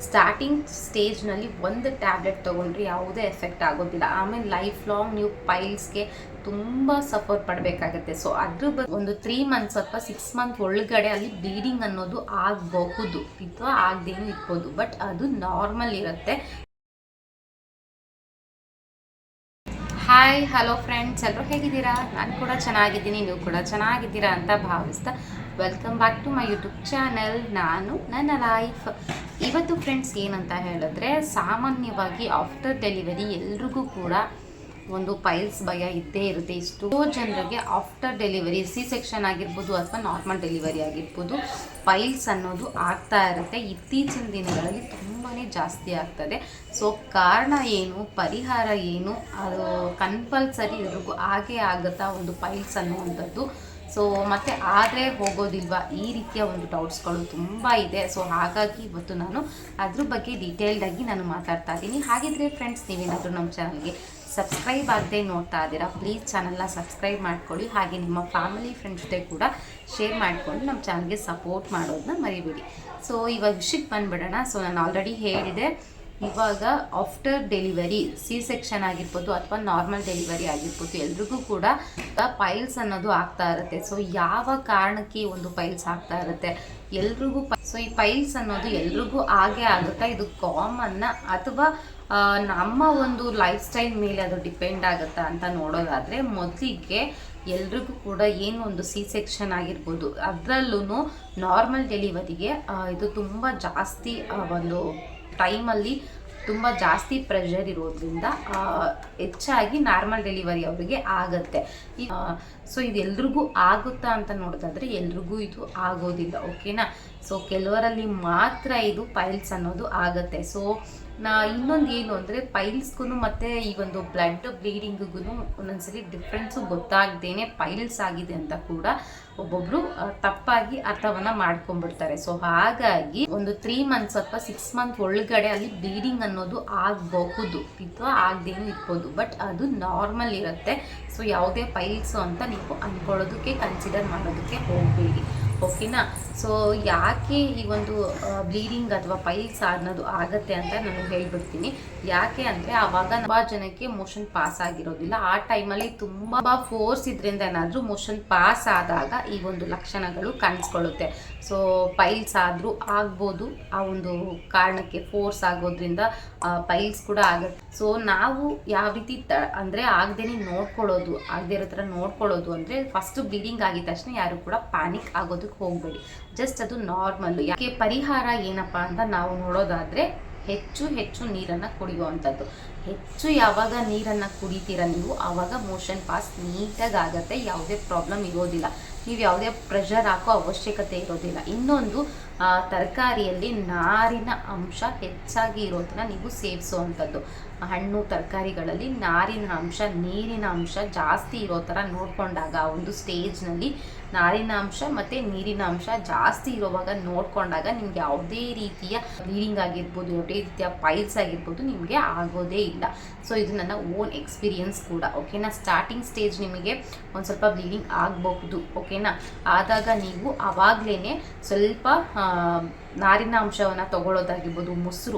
Starting ಸ್ಟೇಜ್ನಲ್ಲಿ ಒಂದು tablet ತೊಗೊಂಡ್ರೆ ಯಾವುದೇ ಎಫೆಕ್ಟ್ ಆಗೋದಿಲ್ಲ. ಆಮೇಲೆ ಲೈಫ್ ಲಾಂಗ್ ನೀವು ಪೈಲ್ಸ್ಗೆ ತುಂಬ ಸಫರ್ ಪಡಬೇಕಾಗತ್ತೆ. ಸೊ ಅದ್ರ ಒಂದು 3 ಮಂತ್ಸ್ ಅಥವಾ 6 ಮಂತ್ ಒಳಗಡೆ ಅಲ್ಲಿ ಬ್ಲೀಡಿಂಗ್ ಅನ್ನೋದು ಆಗಬಹುದು ಅಥವಾ ಆಗದೇನೂ ಇರ್ಬೋದು, ಬಟ್ ಅದು ನಾರ್ಮಲ್ ಇರುತ್ತೆ. ಹಾಯ್ ಹಲೋ ಫ್ರೆಂಡ್ಸ್, ಎಲ್ಲರೂ ಹೇಗಿದ್ದೀರಾ? ನಾನು ಕೂಡ ಚೆನ್ನಾಗಿದ್ದೀನಿ, ನೀವು ಕೂಡ ಚೆನ್ನಾಗಿದ್ದೀರಾ ಅಂತ ಭಾವಿಸ್ತಾ welcome back to my YouTube channel. ನಾನು ನನ್ನ ಲೈಫ್. ಇವತ್ತು ಫ್ರೆಂಡ್ಸ್ ಏನಂತ ಹೇಳಿದ್ರೆ, ಸಾಮಾನ್ಯವಾಗಿ ಆಫ್ಟರ್ ಡೆಲಿವರಿ ಎಲ್ರಿಗೂ ಕೂಡ ಒಂದು ಪೈಲ್ಸ್ ಭಯ ಇದ್ದೇ ಇರುತ್ತೆ. ಇಷ್ಟೋ ಜನರಿಗೆ ಆಫ್ಟರ್ ಡೆಲಿವರಿ ಸಿ ಸೆಕ್ಷನ್ ಆಗಿರ್ಬೋದು ಅಥವಾ ನಾರ್ಮಲ್ ಡೆಲಿವರಿ ಆಗಿರ್ಬೋದು, ಪೈಲ್ಸ್ ಅನ್ನೋದು ಆಗ್ತಾ ಇರುತ್ತೆ. ಇತ್ತೀಚಿನ ದಿನಗಳಲ್ಲಿ ತುಂಬಾ ಜಾಸ್ತಿ ಆಗ್ತದೆ. ಸೊ ಕಾರಣ ಏನು, ಪರಿಹಾರ ಏನು, ಅದು ಕಂಪಲ್ಸರಿ ಎಲ್ರಿಗೂ ಆಗೇ ಆಗುತ್ತಾ ಒಂದು ಪೈಲ್ಸ್ ಅನ್ನುವಂಥದ್ದು? ಸೊ ಮತ್ತು ಆದರೆ ಹೋಗೋದಿಲ್ವಾ, ಈ ರೀತಿಯ ಒಂದು ಡೌಟ್ಸ್ಗಳು ತುಂಬ ಇದೆ. ಸೊ ಹಾಗಾಗಿ ಇವತ್ತು ನಾನು ಅದ್ರ ಬಗ್ಗೆ ಡೀಟೇಲ್ಡಾಗಿ ನಾನು ಮಾತಾಡ್ತಾ ಇದ್ದೀನಿ. ಹಾಗಿದ್ರೆ ಫ್ರೆಂಡ್ಸ್, ನೀವೇನಾದರೂ ನಮ್ಮ ಚಾನಲ್ಗೆ ಸಬ್ಸ್ಕ್ರೈಬ್ ಆಗದೆ ನೋಡ್ತಾ ಇದ್ದೀರಾ, ಪ್ಲೀಸ್ ಚಾನಲ್ನ ಸಬ್ಸ್ಕ್ರೈಬ್ ಮಾಡ್ಕೊಳ್ಳಿ. ಹಾಗೆ ನಿಮ್ಮ ಫ್ಯಾಮಿಲಿ ಫ್ರೆಂಡ್ಸ್ ಜೊತೆ ಕೂಡ ಶೇರ್ ಮಾಡಿಕೊಂಡು ನಮ್ಮ ಚಾನಲ್ಗೆ ಸಪೋರ್ಟ್ ಮಾಡೋದನ್ನ ಮರಿಬೇಡಿ. ಸೊ ಇವಾಗ ವಿಷಯಕ್ಕೆ ಬಂದುಬಿಡೋಣ. ಸೊ ನಾನು ಆಲ್ರೆಡಿ ಹೇಳಿದೆ, ಇವಾಗ ಆಫ್ಟರ್ ಡೆಲಿವರಿ ಸಿ ಸೆಕ್ಷನ್ ಆಗಿರ್ಬೋದು ಅಥವಾ ನಾರ್ಮಲ್ ಡೆಲಿವರಿ ಆಗಿರ್ಬೋದು, ಎಲ್ರಿಗೂ ಕೂಡ ಪೈಲ್ಸ್ ಅನ್ನೋದು ಆಗ್ತಾ ಇರುತ್ತೆ. ಸೊ ಯಾವ ಕಾರಣಕ್ಕೆ ಒಂದು ಪೈಲ್ಸ್ ಆಗ್ತಾ ಇರುತ್ತೆ ಎಲ್ರಿಗೂ? ಸೊ ಈ ಪೈಲ್ಸ್ ಅನ್ನೋದು ಎಲ್ರಿಗೂ ಆಗೇ ಆಗುತ್ತಾ? ಇದು ಕಾಮನ್ನ ಅಥವಾ ನಮ್ಮ ಒಂದು ಲೈಫ್ ಸ್ಟೈಲ್ ಮೇಲೆ ಅದು ಡಿಪೆಂಡ್ ಆಗುತ್ತಾ ಅಂತ ನೋಡೋದಾದರೆ, ಮೊದಲಿಗೆ ಎಲ್ರಿಗೂ ಕೂಡ ಏನು ಒಂದು ಸಿ ಸೆಕ್ಷನ್ ಆಗಿರ್ಬೋದು, ಅದರಲ್ಲೂ ನಾರ್ಮಲ್ ಡೆಲಿವರಿಗೆ ಇದು ತುಂಬ ಜಾಸ್ತಿ ಒಂದು ಟೈಮಲ್ಲಿ ತುಂಬ ಜಾಸ್ತಿ ಪ್ರೆಷರ್ ಇರೋದ್ರಿಂದ ಹೆಚ್ಚಾಗಿ ನಾರ್ಮಲ್ ಡೆಲಿವರಿ ಅವರಿಗೆ ಆಗುತ್ತೆ. ಸೊ ಇದು ಎಲ್ರಿಗೂ ಆಗುತ್ತಾ ಅಂತ ನೋಡೋದಾದರೆ ಎಲ್ರಿಗೂ ಇದು ಆಗೋದಿಲ್ಲ, ಓಕೆನಾ? ಸೊ ಕೆಲವರಲ್ಲಿ ಮಾತ್ರ ಇದು ಪೈಲ್ಸ್ ಅನ್ನೋದು ಆಗುತ್ತೆ. ಸೊ ಇನ್ನೊಂದು ಏನು ಅಂದರೆ, ಪೈಲ್ಸ್ಗೂ ಮತ್ತು ಈ ಒಂದು ಬ್ಲಡ್ ಬ್ಲೀಡಿಂಗಿಗೂ ಒಂದೊಂದ್ಸಲಿ ಡಿಫ್ರೆನ್ಸು ಗೊತ್ತಾಗ್ದೇನೆ ಪೈಲ್ಸ್ ಆಗಿದೆ ಅಂತ ಕೂಡ ಒಬ್ಬೊಬ್ರು ತಪ್ಪಾಗಿ ಅರ್ಥವನ್ನು ಮಾಡ್ಕೊಂಡ್ಬಿಡ್ತಾರೆ. ಸೊ ಹಾಗಾಗಿ ಒಂದು 3 ಮಂತ್ಸ್ ಅಥವಾ 6 ಮಂತ್ ಒಳಗಡೆ ಅಲ್ಲಿ ಬ್ಲೀಡಿಂಗ್ ಅನ್ನೋದು ಆಗಬಹುದು ಅಥವಾ ಆಗದೇನೂ ಇರ್ಬೋದು, ಬಟ್ ಅದು ನಾರ್ಮಲ್ ಇರುತ್ತೆ. ಸೊ ಯಾವುದೇ ಪೈಲ್ಸು ಅಂತ ನೀವು ಅಂದ್ಕೊಳ್ಳೋದಕ್ಕೆ, ಕನ್ಸಿಡರ್ ಮಾಡೋದಕ್ಕೆ ಹೋಗಬೇಡಿ, ಓಕೆನಾ? ಸೊ ಯಾಕೆ ಈ ಒಂದು ಬ್ಲೀಡಿಂಗ್ ಅಥವಾ ಪೈಲ್ಸ್ ಅನ್ನೋದು ಆಗುತ್ತೆ ಅಂತ ನಾನು ಹೇಳ್ಬಿಡ್ತೀನಿ. ಯಾಕೆ ಅಂದರೆ, ಆವಾಗ ತುಂಬ ಜನಕ್ಕೆ ಮೋಷನ್ ಪಾಸ್ ಆಗಿರೋದಿಲ್ಲ. ಆ ಟೈಮಲ್ಲಿ ತುಂಬ ಫೋರ್ಸ್ ಇದರಿಂದ ಏನಾದರೂ ಮೋಷನ್ ಪಾಸ್ ಆದಾಗ ಈ ಒಂದು ಲಕ್ಷಣಗಳು ಕಾಣಿಸ್ಕೊಳ್ಳುತ್ತೆ. ಸೊ ಪೈಲ್ಸ್ ಆದರೂ ಆಗ್ಬೋದು, ಆ ಒಂದು ಕಾರಣಕ್ಕೆ ಫೋರ್ಸ್ ಆಗೋದ್ರಿಂದ ಪೈಲ್ಸ್ ಕೂಡ ಆಗುತ್ತೆ. ಸೊ ನಾವು ಯಾವ ರೀತಿ ಅಂದರೆ ಆಗದೇನೆ ನೋಡ್ಕೊಳ್ಳೋದು, ಆಗದೇ ಇರೋ ಥರ ನೋಡ್ಕೊಳ್ಳೋದು ಅಂದರೆ, ಫಸ್ಟ್ ಬ್ಲೀಡಿಂಗ್ ಆಗಿದ ತಕ್ಷಣ ಯಾರು ಕೂಡ ಪ್ಯಾನಿಕ್ ಆಗೋದಕ್ಕೆ ಹೋಗಬೇಡಿ. ಜಸ್ಟ್ ಅದು ನಾರ್ಮಲ್. ಯಾಕೆ ಪರಿಹಾರ ಏನಪ್ಪ ಅಂತ ನಾವು ನೋಡೋದಾದರೆ, ಹೆಚ್ಚು ನೀರನ್ನು ಕುಡಿಯುವಂಥದ್ದು. ಹೆಚ್ಚು ಯಾವಾಗ ನೀರನ್ನು ಕುಡಿತೀರ ನೀವು, ಆವಾಗ ಮೋಷನ್ ಪಾಸ್ ನೀಟಾಗಿ ಆಗುತ್ತೆ, ಯಾವುದೇ ಪ್ರಾಬ್ಲಮ್ ಇರೋದಿಲ್ಲ. ನೀವು ಯಾವುದೇ ಪ್ರೆಷರ್ ಹಾಕೋ ಅವಶ್ಯಕತೆ ಇರೋದಿಲ್ಲ. ಇನ್ನೊಂದು, ತರಕಾರಿಯಲ್ಲಿ ನಾರಿನ ಅಂಶ ಹೆಚ್ಚಾಗಿ ಇರೋದನ್ನ ನೀವು ಸೇವಿಸುವಂಥದ್ದು. ಹಣ್ಣು ತರಕಾರಿಗಳಲ್ಲಿ ನಾರಿನ ಅಂಶ, ನೀರಿನ ಅಂಶ ಜಾಸ್ತಿ ಇರೋ ಥರ ನೋಡಿಕೊಂಡಾಗ, ಒಂದು ಸ್ಟೇಜ್ನಲ್ಲಿ ನಾರಿನ ಅಂಶ ಮತ್ತು ನೀರಿನ ಅಂಶ ಜಾಸ್ತಿ ಇರೋವಾಗ ನೋಡಿಕೊಂಡಾಗ ನಿಮ್ಗೆ ಯಾವುದೇ ರೀತಿಯ ಬ್ಲೀಡಿಂಗ್ ಆಗಿರ್ಬೋದು, ಯಾವುದೇ ರೀತಿಯ ಪೈಲ್ಸ್ ಆಗಿರ್ಬೋದು ನಿಮಗೆ ಆಗೋದೇ ಇಲ್ಲ. ಸೊ ಇದು ನನ್ನ ಓನ್ ಎಕ್ಸ್ಪೀರಿಯನ್ಸ್ ಕೂಡ, ಓಕೆನಾ? ಸ್ಟಾರ್ಟಿಂಗ್ ಸ್ಟೇಜ್ ನಿಮಗೆ ಒಂದು ಸ್ವಲ್ಪ ಬ್ಲೀಡಿಂಗ್ ಆಗಬಹುದು, ಓಕೆನಾ? ಆದಾಗ ನೀವು ಆವಾಗಲೇ ಸ್ವಲ್ಪ ನಾರಿನ ಅಂಶವನ್ನು ತಗೊಳ್ಳೋದಾಗಿರ್ಬೋದು,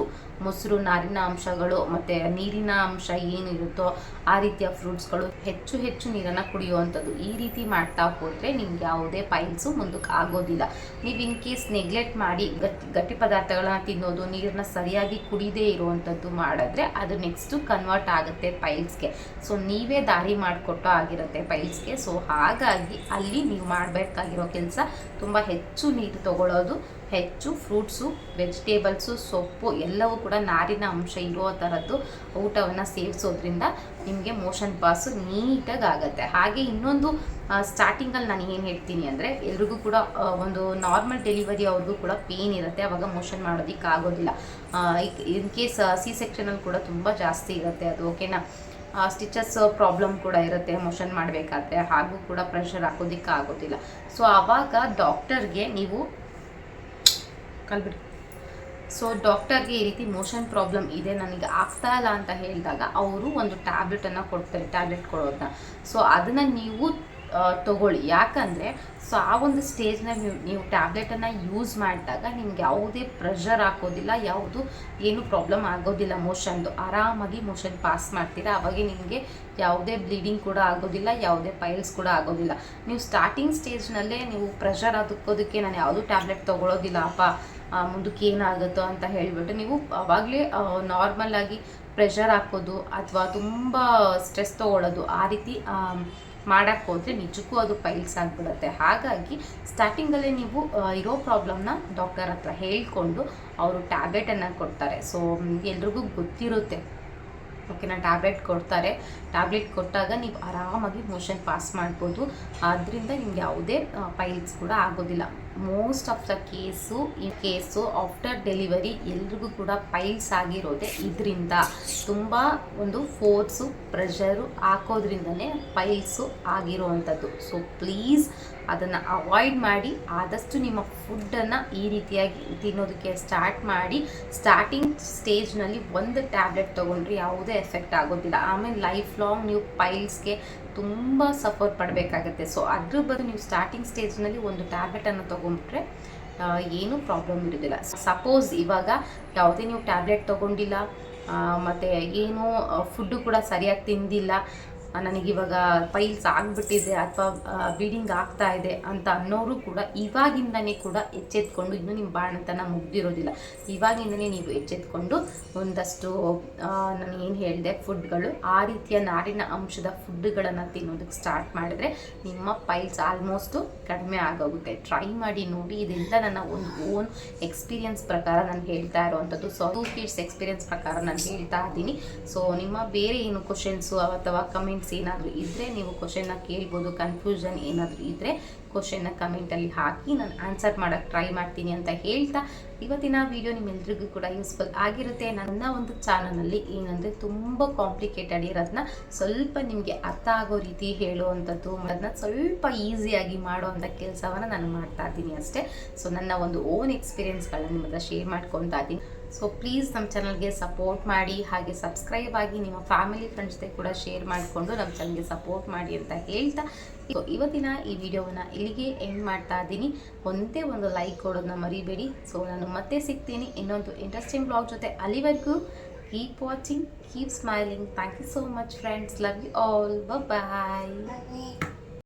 ಮೊಸರು ನಾರಿನ ಅಂಶಗಳು ಮತ್ತು ನೀರಿನ ಅಂಶ ಏನಿರುತ್ತೋ ಆ ರೀತಿಯ ಫ್ರೂಟ್ಸ್ಗಳು, ಹೆಚ್ಚು ನೀರನ್ನು ಕುಡಿಯುವಂಥದ್ದು. ಈ ರೀತಿ ಮಾಡ್ತಾ ಹೋದರೆ ನಿಮ್ಗೆ ಯಾವುದೇ ಪೈಲ್ಸು ಮುಂದಕ್ಕೆ ಆಗೋದಿಲ್ಲ. ನೀವು ಇನ್ ಕೇಸ್ ನೆಗ್ಲೆಕ್ಟ್ ಮಾಡಿ ಗಟ್ಟಿ ಪದಾರ್ಥಗಳನ್ನ ತಿನ್ನೋದು, ನೀರನ್ನ ಸರಿಯಾಗಿ ಕುಡಿದೇ ಇರುವಂಥದ್ದು ಮಾಡಿದ್ರೆ ಅದು ನೆಕ್ಸ್ಟು ಕನ್ವರ್ಟ್ ಆಗುತ್ತೆ ಪೈಲ್ಸ್ಗೆ. ಸೊ ನೀವೇ ದಾರಿ ಮಾಡಿಕೊಟ್ಟು ಆಗಿರುತ್ತೆ ಪೈಲ್ಸ್ಗೆ. ಸೊ ಹಾಗಾಗಿ ಅಲ್ಲಿ ನೀವು ಮಾಡಬೇಕಾಗಿರೋ ಕೆಲಸ, ತುಂಬ ಹೆಚ್ಚು ನೀರು ತಗೊಳ್ಳೋದು, ಹೆಚ್ಚು ಫ್ರೂಟ್ಸು, ವೆಜಿಟೇಬಲ್ಸು, ಸೊಪ್ಪು ಎಲ್ಲವೂ ಕೂಡ ನಾರಿನ ಅಂಶ ಇರೋ ಥರದ್ದು ಊಟವನ್ನು ಸೇವಿಸೋದ್ರಿಂದ ನಿಮಗೆ ಮೋಷನ್ ಪಾಸು ನೀಟಾಗಿ ಆಗುತ್ತೆ. ಹಾಗೆ ಇನ್ನೊಂದು, ಸ್ಟಾರ್ಟಿಂಗಲ್ಲಿ ನಾನು ಏನು ಹೇಳ್ತೀನಿ ಅಂದರೆ, ಎಲ್ರಿಗೂ ಕೂಡ ಒಂದು ನಾರ್ಮಲ್ ಡೆಲಿವರಿ ಅವ್ರಿಗೂ ಕೂಡ ಪೇಯ್ನ್ ಇರುತ್ತೆ, ಆವಾಗ ಮೋಷನ್ ಮಾಡೋದಕ್ಕೆ ಆಗೋದಿಲ್ಲ. ಇನ್ ಕೇಸ್ ಸಿ ಸೆಕ್ಷನಲ್ಲಿ ಕೂಡ ತುಂಬ ಜಾಸ್ತಿ ಇರುತ್ತೆ ಅದು, ಓಕೆನಾ? ಸ್ಟಿಚಸ್ ಪ್ರಾಬ್ಲಮ್ ಕೂಡ ಇರುತ್ತೆ ಮೋಷನ್ ಮಾಡಬೇಕಾದ್ರೆ, ಹಾಗೂ ಕೂಡ ಪ್ರೆಷರ್ ಹಾಕೋದಕ್ಕೆ ಆಗೋದಿಲ್ಲ. ಸೊ ಆವಾಗ ಡಾಕ್ಟರ್ಗೆ ನೀವು ಸೊ ಡಾಕ್ಟರ್ಗೆ ಈ ರೀತಿ ಮೋಷನ್ ಪ್ರಾಬ್ಲಮ್ ಇದೆ, ನನಗೆ ಆಗ್ತಾ ಇಲ್ಲ ಅಂತ ಹೇಳಿದಾಗ ಅವರು ಒಂದು ಟ್ಯಾಬ್ಲೆಟನ್ನು ಕೊಡ್ತಾರೆ, ಟ್ಯಾಬ್ಲೆಟ್ ಕೊಡೋದನ್ನ. ಸೊ ಅದನ್ನು ನೀವು ತಗೊಳ್ಳಿ. ಯಾಕಂದರೆ ಸೊ ಆ ಒಂದು ಸ್ಟೇಜ್ನ ನೀವು ಟ್ಯಾಬ್ಲೆಟನ್ನು ಯೂಸ್ ಮಾಡಿದಾಗ ನಿಮ್ಗೆ ಯಾವುದೇ ಪ್ರೆಷರ್ ಹಾಕೋದಿಲ್ಲ, ಯಾವುದು ಏನು ಪ್ರಾಬ್ಲಮ್ ಆಗೋದಿಲ್ಲ. ಮೋಷನ್ದು ಆರಾಮಾಗಿ ಮೋಷನ್ ಪಾಸ್ ಮಾಡ್ತೀರಾ. ಅವಾಗೆ ನಿಮಗೆ ಯಾವುದೇ ಬ್ಲೀಡಿಂಗ್ ಕೂಡ ಆಗೋದಿಲ್ಲ, ಯಾವುದೇ ಪೈಲ್ಸ್ ಕೂಡ ಆಗೋದಿಲ್ಲ. ನೀವು ಸ್ಟಾರ್ಟಿಂಗ್ ಸ್ಟೇಜ್ನಲ್ಲೇ ನೀವು ಪ್ರೆಷರ್ ಅದಕ್ಕೋದಕ್ಕೆ ನಾನು ಯಾವುದೂ ಟ್ಯಾಬ್ಲೆಟ್ ತೊಗೊಳೋದಿಲ್ಲ ಅಪ್ಪ, ಮುಂದಕ್ಕೆ ಏನಾಗುತ್ತೋ ಅಂತ ಹೇಳಿಬಿಟ್ಟು ನೀವು ಆವಾಗಲೇ ನಾರ್ಮಲಾಗಿ ಪ್ರೆಷರ್ ಹಾಕೋದು ಅಥವಾ ತುಂಬ ಸ್ಟ್ರೆಸ್ ತೊಗೊಳ್ಳೋದು ಆ ರೀತಿ ಮಾಡೋಕ್ಕೆ ಹೋದರೆ ನಿಜಕ್ಕೂ ಅದು ಪೈಲ್ಸ್ ಆಗಿಬಿಡುತ್ತೆ. ಹಾಗಾಗಿ ಸ್ಟಾರ್ಟಿಂಗಲ್ಲೇ ನೀವು ಇರೋ ಪ್ರಾಬ್ಲಮ್ನ ಡಾಕ್ಟರ್ ಹತ್ರ ಹೇಳ್ಕೊಂಡು ಅವರು ಟ್ಯಾಬ್ಲೆಟನ್ನು ಕೊಡ್ತಾರೆ. ಸೊ ಎಲ್ರಿಗೂ ಗೊತ್ತಿರುತ್ತೆ, ಓಕೆನಾ, ಟ್ಯಾಬ್ಲೆಟ್ ಕೊಡ್ತಾರೆ. ಟ್ಯಾಬ್ಲೆಟ್ ಕೊಟ್ಟಾಗ ನೀವು ಆರಾಮಾಗಿ ಮೋಷನ್ ಪಾಸ್ ಮಾಡ್ಬೋದು. ಆದ್ದರಿಂದ ನಿಮ್ಗೆ ಯಾವುದೇ ಪೈಲ್ಸ್ ಕೂಡ ಆಗೋದಿಲ್ಲ. Most of the case after delivery ಎಲ್ರಿಗೂ ಕೂಡ ಪೈಲ್ಸ್ ಆಗಿರೋದೆ ಇದರಿಂದ. ತುಂಬ ಒಂದು ಫೋರ್ಸು ಪ್ರೆಷರು ಹಾಕೋದ್ರಿಂದನೇ ಪೈಲ್ಸು ಆಗಿರೋವಂಥದ್ದು. ಸೊ ಪ್ಲೀಸ್ ಅದನ್ನು ಅವಾಯ್ಡ್ ಮಾಡಿ ಆದಷ್ಟು ನಿಮ್ಮ ಫುಡ್ಡನ್ನು ಈ ರೀತಿಯಾಗಿ ತಿನ್ನೋದಕ್ಕೆ ಸ್ಟಾರ್ಟ್ ಮಾಡಿ. ಸ್ಟಾರ್ಟಿಂಗ್ ಸ್ಟೇಜ್ನಲ್ಲಿ ಒಂದು ಟ್ಯಾಬ್ಲೆಟ್ ತೊಗೊಂಡ್ರೆ ಯಾವುದೇ ಎಫೆಕ್ಟ್ ಆಗೋದಿಲ್ಲ. ಆಮೇಲೆ ಲೈಫ್ ಲಾಂಗ್ ನೀವು ಪೈಲ್ಸ್ಗೆ ತುಂಬ ಸಫರ್ ಪಡಬೇಕಾಗತ್ತೆ. ಸೊ ಅದ್ರ ಬದಲು ನೀವು ಸ್ಟಾರ್ಟಿಂಗ್ ಸ್ಟೇಜ್ನಲ್ಲಿ ಒಂದು ಟ್ಯಾಬ್ಲೆಟನ್ನು ತೊಗೊಂಡ್ರೆ ಏನೂ ಪ್ರಾಬ್ಲಮ್ ಇರೋದಿಲ್ಲ. ಸಪೋಸ್ ಇವಾಗ ಯಾವುದೇ ನೀವು ಟ್ಯಾಬ್ಲೆಟ್ ತೊಗೊಂಡಿಲ್ಲ ಮತ್ತು ಏನೂ ಫುಡ್ಡು ಕೂಡ ಸರಿಯಾಗಿ ತಿಂದಿಲ್ಲ, ನನಗಿವಾಗ ಪೈಲ್ಸ್ ಆಗಿಬಿಟ್ಟಿದೆ ಅಥವಾ ಬ್ಲೀಡಿಂಗ್ ಆಗ್ತಾ ಇದೆ ಅಂತ ಅನ್ನೋರು ಕೂಡ ಇವಾಗಿಂದನೇ ಕೂಡ ಎಚ್ಚೆತ್ಕೊಂಡು, ಇನ್ನೂ ನಿಮ್ಮ ಬಾಣತನ ಮುಗ್ದಿರೋದಿಲ್ಲ, ಇವಾಗಿಂದನೇ ನೀವು ಎಚ್ಚೆತ್ಕೊಂಡು ಒಂದಷ್ಟು ನಾನು ಏನು ಹೇಳಿದೆ ಫುಡ್ಗಳು, ಆ ರೀತಿಯ ನಾರಿನ ಅಂಶದ ಫುಡ್ಗಳನ್ನು ತಿನ್ನೋದಕ್ಕೆ ಸ್ಟಾರ್ಟ್ ಮಾಡಿದ್ರೆ ನಿಮ್ಮ ಪೈಲ್ಸ್ ಆಲ್ಮೋಸ್ಟು ಕಡಿಮೆ ಆಗೋಗುತ್ತೆ. ಟ್ರೈ ಮಾಡಿ ನೋಡಿ. ಇದೆಲ್ಲ ನನ್ನ ಒಂದು ಓನ್ ಎಕ್ಸ್ಪೀರಿಯನ್ಸ್ ಪ್ರಕಾರ ನಾನು ಹೇಳ್ತಾ ಇರೋವಂಥದ್ದು. ಸೊ 2 ಕಿಡ್ಸ್ ಎಕ್ಸ್ಪೀರಿಯನ್ಸ್ ಪ್ರಕಾರ ನಾನು ಹೇಳ್ತಾ ಇದ್ದೀನಿ. ಸೊ ನಿಮ್ಮ ಬೇರೆ ಏನು ಕ್ವಶನ್ಸು ಅಥವಾ ಕಮೆಂಟ್ಸ್ ಏನಾದರೂ ಇದ್ದರೆ ನೀವು ಕ್ವಶನ್ನ ಕೇಳ್ಬೋದು. ಕನ್ಫ್ಯೂಷನ್ ಏನಾದರೂ ಇದ್ದರೆ ಕ್ವಶನ್ನ ಕಮೆಂಟಲ್ಲಿ ಹಾಕಿ ನಾನು ಆನ್ಸರ್ ಮಾಡೋಕ್ಕೆ ಟ್ರೈ ಮಾಡ್ತೀನಿ ಅಂತ ಹೇಳ್ತಾ, ಇವತ್ತಿನ ವಿಡಿಯೋ ನಿಮ್ಮೆಲ್ರಿಗೂ ಕೂಡ ಯೂಸ್ಫುಲ್ ಆಗಿರುತ್ತೆ. ನನ್ನ ಒಂದು ಚಾನಲಲ್ಲಿ ಏನಂದರೆ ತುಂಬ ಕಾಂಪ್ಲಿಕೇಟೆಡ್ ಇರೋದನ್ನ ಸ್ವಲ್ಪ ನಿಮಗೆ ಅರ್ಥ ಆಗೋ ರೀತಿ ಹೇಳುವಂಥದ್ದು, ಅದನ್ನ ಸ್ವಲ್ಪ ಈಸಿಯಾಗಿ ಮಾಡುವಂಥ ಕೆಲಸವನ್ನು ನಾನು ಮಾಡ್ತಾ ಇದ್ದೀನಿ ಅಷ್ಟೇ. ಸೊ ನನ್ನ ಒಂದು ಓನ್ ಎಕ್ಸ್ಪೀರಿಯನ್ಸ್ಗಳನ್ನ ನಿಮ್ಮ ಹತ್ರ ಶೇರ್ ಮಾಡ್ಕೊತಾ ಇದ್ದೀನಿ. ಸೊ ಪ್ಲೀಸ್ ನಮ್ಮ ಚಾನಲ್ಗೆ ಸಪೋರ್ಟ್ ಮಾಡಿ, ಹಾಗೆ ಸಬ್ಸ್ಕ್ರೈಬ್ ಆಗಿ ನಿಮ್ಮ ಫ್ಯಾಮಿಲಿ ಫ್ರೆಂಡ್ಸ್ ಜೊತೆ ಕೂಡ ಶೇರ್ ಮಾಡಿಕೊಂಡು ನಮ್ಮ ಚಾನಲ್ಗೆ ಸಪೋರ್ಟ್ ಮಾಡಿ ಅಂತ ಹೇಳ್ತಾ, ಸೊ ಇವತ್ತಿನ ಈ ವಿಡಿಯೋವನ್ನು ಇಲ್ಲಿಗೆ ಎಂಡ್ ಮಾಡ್ತಾ ಇದ್ದೀನಿ. ಒಂದೇ ಒಂದು ಲೈಕ್ ಕೊಡೋದನ್ನ ಮರಿಬೇಡಿ. ಸೊ ನಾನು ಮತ್ತೆ ಸಿಗ್ತೀನಿ ಇನ್ನೊಂದು ಇಂಟ್ರೆಸ್ಟಿಂಗ್ ಬ್ಲಾಗ್ ಜೊತೆ. ಅಲ್ಲಿವರೆಗೂ keep watching, keep smiling. Thank you so much friends. Love you all. Bye.